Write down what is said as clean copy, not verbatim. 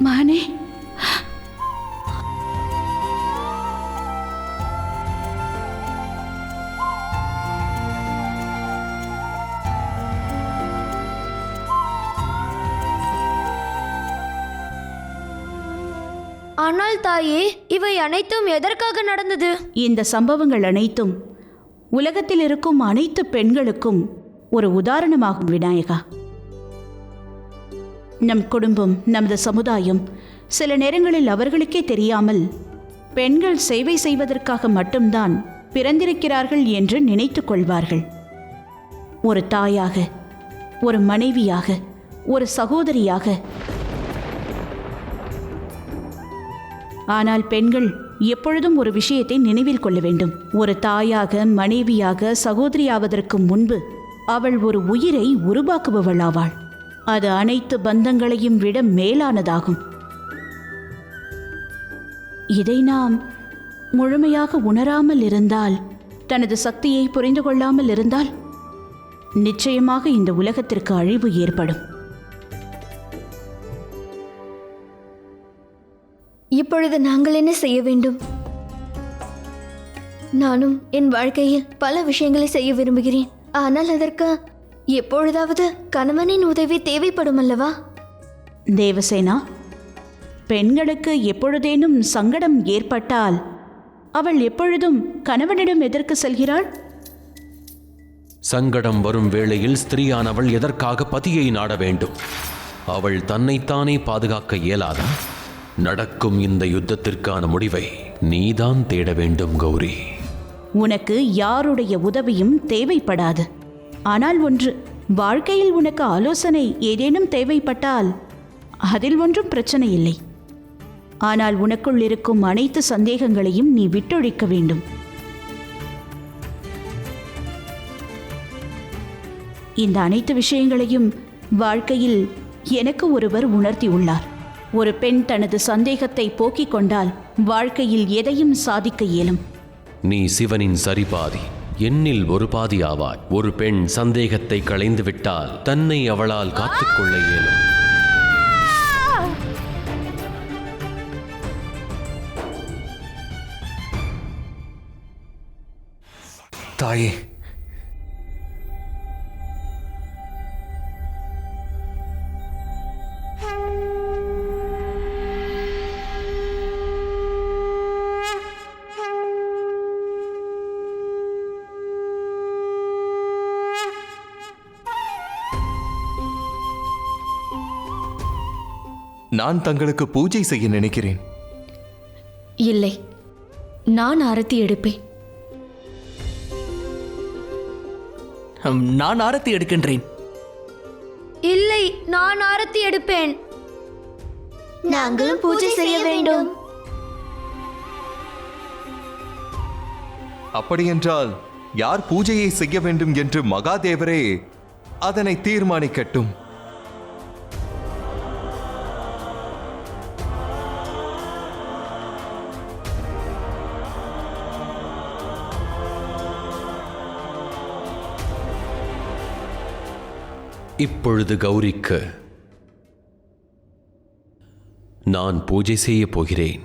மகனே, ஆனால் தாயே, இவை அனைத்தும் எதற்காக நடந்தது? இந்த சம்பவங்கள் அனைத்தும் உலகத்தில் இருக்கும் அனைத்து பெண்களுக்கும் ஒரு உதாரணமாகும் விநாயகா. நம் குடும்பம், நமது சமுதாயம் சில நேரங்களில் அவர்களுக்கே தெரியாமல் பெண்கள் சேவை செய்வதற்காக மட்டும்தான் பிறந்திருக்கிறார்கள் என்று நினைத்துக் கொள்வார்கள். ஒரு தாயாக, ஒரு மனைவியாக, ஒரு சகோதரியாக. ஆனால் பெண்கள் எப்பொழுதும் ஒரு விஷயத்தை நினைவில் கொள்ள வேண்டும். ஒரு தாயாக, மனைவியாக, சகோதரியாவதற்கு முன்பு அவள் ஒரு உயிரை உருவாக்குபவள் ஆவாள். அது அனைத்து பந்தங்களையும் விட மேலானதாகும். இதை நாம் முழுமையாக உணராமல் இருந்தால், தனது சக்தியை புரிந்து கொள்ளாமல் இருந்தால், நிச்சயமாக இந்த உலகத்திற்கு அழிவு ஏற்படும். இப்பொழுது நாங்கள் என்ன செய்ய வேண்டும்? நானும் என் வாழ்க்கையில் பல விஷயங்களை செய்ய விரும்புகிறேன். ஆனால் அதற்கு எப்பொழுதாவது கணவனின் உதவி தேவைப்படும் அல்லவா? தேவசேனா, பெண்களுக்கு எப்பொழுதேனும் சங்கடம் ஏற்பட்டால் அவள் எப்பொழுதும் கணவனிடம் எதற்கு செல்கிறாள்? சங்கடம் வரும் வேளையில் ஸ்திரீயானவள் எதற்காக பதியை நாட வேண்டும்? அவள் தன்னைத்தானே பாதுகாக்க இயலாதா? நடக்கும் இந்த யுத்தத்திற்கான முடிவை நீதான் தேட வேண்டும் கௌரி. உனக்கு யாருடைய உதவியும் தேவைப்படாது. ஆனால் ஒன்று, வாழ்க்கையில் உனக்கு ஆலோசனை ஏதேனும் தேவைப்பட்டால் அதில் ஒன்றும் பிரச்சனை இல்லை. ஆனால் உனக்குள் இருக்கும் அனைத்து சந்தேகங்களையும் நீ விட்டொழிக்க வேண்டும். இந்த அனைத்து விஷயங்களையும் வாழ்க்கையில் எனக்கு ஒருவர் உணர்த்தியுள்ளார். ஒரு பெண் தனது சந்தேகத்தை போக்கிக் கொண்டால் வாழ்க்கையில் எதையும் சாதிக்க இயலும். நீ சிவனின் சரிபாதி, என்னில் ஒரு பாதி ஆவாய். ஒரு பெண் சந்தேகத்தை களைந்து விட்டால் தன்னை அவளால் காத்துக்கொள்ள இயலும். தாயே, நான் தங்களுக்கு பூஜை செய்ய நினைக்கிறேன். இல்லை, நான் ஆரத்தி எடுப்பேன். நான் ஆரத்தி எடுக்கின்றேன். இல்லை, நான் ஆரத்தி எடுப்பேன். நாங்களும் பூஜை செய்ய வேண்டும். அப்படியென்றால் யார் பூஜையை செய்ய வேண்டும் என்று மகாதேவரே அதனை தீர்மானிக்கட்டும். இப்பொழுது கௌரிக்கு நான் பூஜை செய்ய போகிறேன்.